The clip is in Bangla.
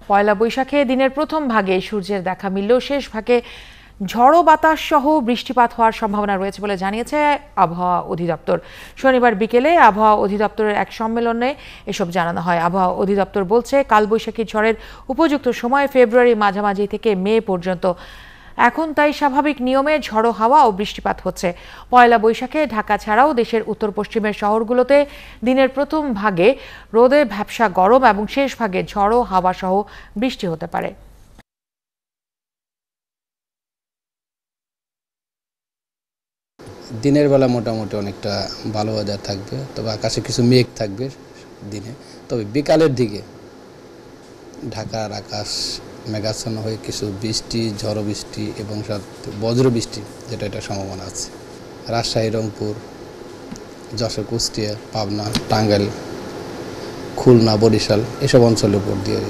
পয়লা বৈশাখে দিনের প্রথম ভাগে সূর্যের দেখা মিললেও শেষ ভাগে ঝড়ো বাতাস সহ বৃষ্টিপাত হওয়ার সম্ভাবনা রয়েছে বলে জানিয়েছে আবহাওয়া অধিদপ্তর। শনিবার বিকেলে আবহাওয়া অধিদপ্তরের এক সম্মেলনে এসব জানানো হয়। আবহাওয়া অধিদপ্তর বলছে, কালবৈশাখী ঝড়ের উপযুক্ত সময় ফেব্রুয়ারি মাঝামাঝি থেকে মে পর্যন্ত। এখন তাই স্বাভাবিক নিয়মে ঝড়ো হাওয়া ও বৃষ্টিপাত হচ্ছে। পয়লা বৈশাখে ঢাকা ছাড়াও দেশের উত্তর পশ্চিমের শহরগুলোতে দিনের প্রথম ভাগে রোদে ভ্যাপসা গরম এবং শেষ ভাগে ঝড়ো হাওয়া সহ বৃষ্টি হতে পারে। দিনের বেলা মোটামুটি অনেকটা ভালো ওয়েদার থাকবে, তবে আকাশে কিছু মেঘ থাকবে দিনে। তবে বিকালের দিকে ঢাকার আকাশ মেঘাচ্ছন্ন হয়ে কিছু বৃষ্টি, ঝড়ো বৃষ্টি এবং বজ্র বৃষ্টি এটা সম্ভাবনা আছে। রাজশাহী, রংপুর, যশোর, কুষ্টিয়া, পাবনা, টাঙ্গাইল, খুলনা, বরিশাল এসব অঞ্চলের উপর দিয়ে